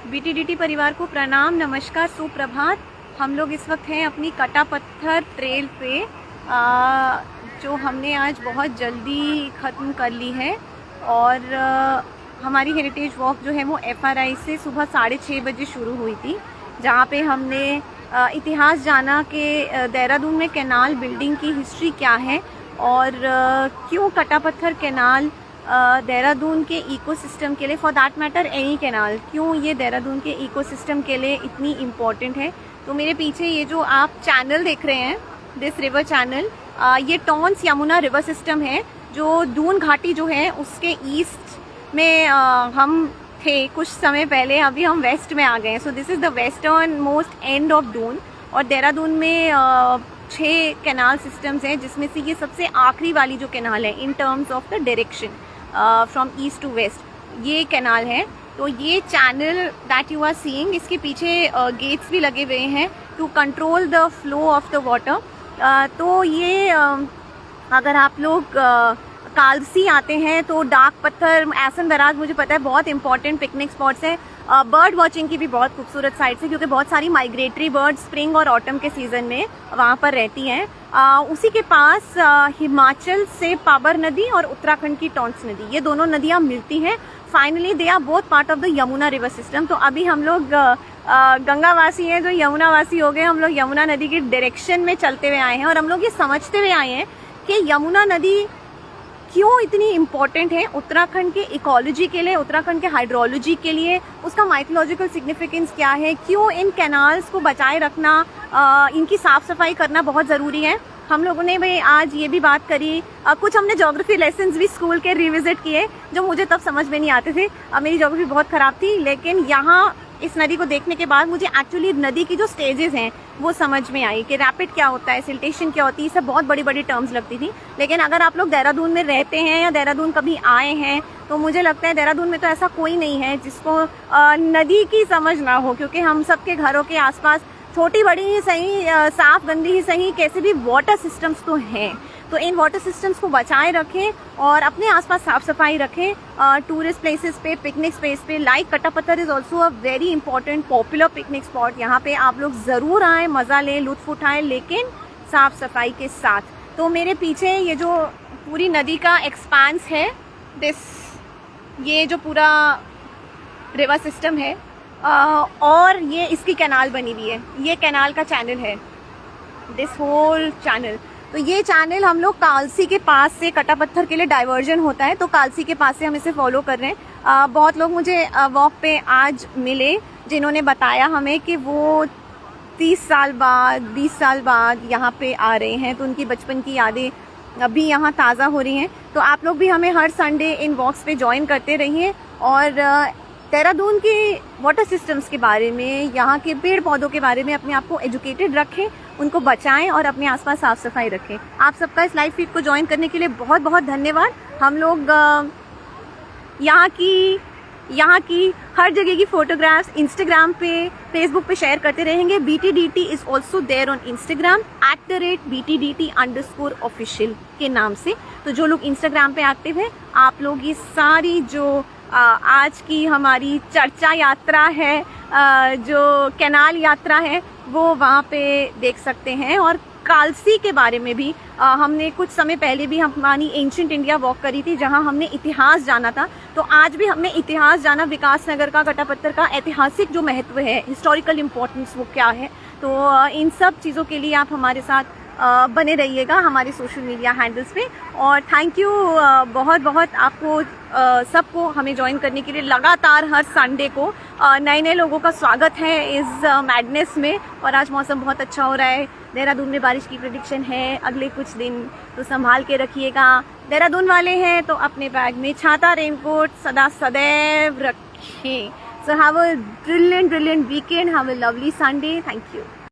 बीटीडीटी परिवार को प्रणाम, नमस्कार, सुप्रभात। हम लोग इस वक्त हैं अपनी कटा पत्थर ट्रेल पे, जो हमने आज बहुत जल्दी ख़त्म कर ली है। और हमारी हेरिटेज वॉक जो है वो FRI से सुबह 6:30 बजे शुरू हुई थी, जहाँ पे हमने इतिहास जाना कि देहरादून में कैनाल बिल्डिंग की हिस्ट्री क्या है और क्यों कटा पत्थर कैनाल देहरादून के इकोसिस्टम के लिए, for that matter any canal, क्यों ये देहरादून के इकोसिस्टम के लिए इतनी इम्पॉर्टेंट है। तो मेरे पीछे ये जो आप चैनल देख रहे हैं, दिस रिवर चैनल, ये टॉन्स यमुना रिवर सिस्टम है, जो दून घाटी जो है उसके ईस्ट में हम थे कुछ समय पहले, अभी हम वेस्ट में आ गए हैं। So this is the western most end of Doon. और देहरादून में 6 कैनाल सिस्टम्स हैं, जिसमें से ये सबसे आखिरी वाली जो कैनाल है in terms of the direction from east to west, ये कैनाल है। तो ये channel that you are seeing, इसके पीछे गेट्स भी लगे हुए हैं to control the flow of the water. तो ये अगर आप लोग कालसी आते हैं तो डाक पत्थर, एहसन दराज, मुझे पता है बहुत इंपॉर्टेंट पिकनिक स्पॉट्स हैं। बर्ड वॉचिंग की भी बहुत खूबसूरत साइट्स है, क्योंकि बहुत सारी माइग्रेटरी बर्ड स्प्रिंग और ऑटम के सीजन में वहाँ पर रहती हैं। उसी के पास हिमाचल से पाबर नदी और उत्तराखंड की टॉन्स नदी, ये दोनों नदियाँ मिलती हैं। Finally they are both part of the Yamuna river system. तो अभी हम लोग गंगावासी हैं जो यमुनावासी हो गए। हम लोग यमुना नदी की डायरेक्शन में चलते हुए आए हैं और हम लोग ये समझते हुए आए हैं कि यमुना नदी क्यों इतनी इम्पॉर्टेंट है उत्तराखंड के इकोलॉजी के लिए, उत्तराखंड के हाइड्रोलॉजी के लिए, उसका माइथोलॉजिकल सिग्निफिकेंस क्या है, क्यों इन कैनाल्स को बचाए रखना, इनकी साफ सफाई करना बहुत ज़रूरी है। हम लोगों ने भी आज ये भी बात करी, कुछ हमने ज्योग्राफी लेसन्स भी स्कूल के रिविजिट किए, जो मुझे तब समझ में नहीं आते थे। मेरी ज्योग्राफी बहुत ख़राब थी, लेकिन यहाँ इस नदी को देखने के बाद मुझे एक्चुअली नदी की जो स्टेजेस हैं वो समझ में आई कि रैपिड क्या होता है, सिल्टेशन क्या होती है। सब बहुत बड़ी बड़ी टर्म्स लगती थी, लेकिन अगर आप लोग देहरादून में रहते हैं या देहरादून कभी आए हैं तो मुझे लगता है देहरादून में तो ऐसा कोई नहीं है जिसको नदी की समझ ना हो, क्योंकि हम सबके घरों के आसपास छोटी बड़ी ही सही, साफ गंदी ही सही, कैसे भी वाटर सिस्टम्स तो हैं। तो इन वाटर सिस्टम्स को बचाए रखें और अपने आसपास साफ सफाई रखें। टूरिस्ट प्लेसेस पे, पिकनिक स्पेस पे, लाइक कटा पत्थर is also a very important popular picnic spot. यहाँ पे आप लोग ज़रूर आएँ, मज़ा लें, लुत्फ़ उठाएं, लेकिन साफ सफाई के साथ। तो मेरे पीछे ये जो पूरी नदी का एक्सपांस है, ये जो पूरा रिवर सिस्टम है, और ये इसकी कैनाल बनी हुई है, ये कैनाल का चैनल है, दिस होल चैनल। तो ये चैनल हम लोग कालसी के पास से कटा पत्थर के लिए डाइवर्जन होता है, तो कालसी के पास से हम इसे फॉलो कर रहे हैं। बहुत लोग मुझे वॉक पे आज मिले जिन्होंने बताया हमें कि वो 30 साल बाद, 20 साल बाद यहाँ पे आ रहे हैं, तो उनकी बचपन की यादें अभी यहाँ ताज़ा हो रही हैं। तो आप लोग भी हमें हर संडे इन वॉक्स पे ज्वाइन करते रहिए और देहरादून के वाटर सिस्टम्स के बारे में, यहाँ के पेड़ पौधों के बारे में अपने आप को एजुकेटेड रखें, उनको बचाएं और अपने आसपास साफ सफाई रखें। आप सबका इस लाइव फीड को ज्वाइन करने के लिए बहुत बहुत धन्यवाद। हम लोग यहाँ की हर जगह की फोटोग्राफ्स इंस्टाग्राम पे, फेसबुक पे शेयर करते रहेंगे। BTDT is also there on Instagram @BTDT_official के नाम से। तो जो लोग इंस्टाग्राम पे एक्टिव है, आप लोग ये सारी जो आज की हमारी चर्चा यात्रा है, जो कैनाल यात्रा है, वो वहाँ पे देख सकते हैं। और कालसी के बारे में भी हमने कुछ समय पहले भी हमारी एंशिएंट इंडिया वॉक करी थी, जहाँ हमने इतिहास जाना था। तो आज भी हमने इतिहास जाना, विकास नगर का, कटा पत्थर का ऐतिहासिक जो महत्व है, हिस्टोरिकल इम्पोर्टेंस वो क्या है। तो इन सब चीज़ों के लिए आप हमारे साथ बने रहिएगा हमारे सोशल मीडिया हैंडल्स पे। और थैंक यू बहुत बहुत आपको सबको हमें ज्वाइन करने के लिए। लगातार हर संडे को नए नए लोगों का स्वागत है इस मैडनेस में। और आज मौसम बहुत अच्छा हो रहा है, देहरादून में बारिश की प्रेडिक्शन है अगले कुछ दिन, तो संभाल के रखिएगा। देहरादून वाले हैं तो अपने बैग में छाता, रेनकोट सदा सदैव रखें। So have a brilliant weekend, have a lovely Sunday. Thank you.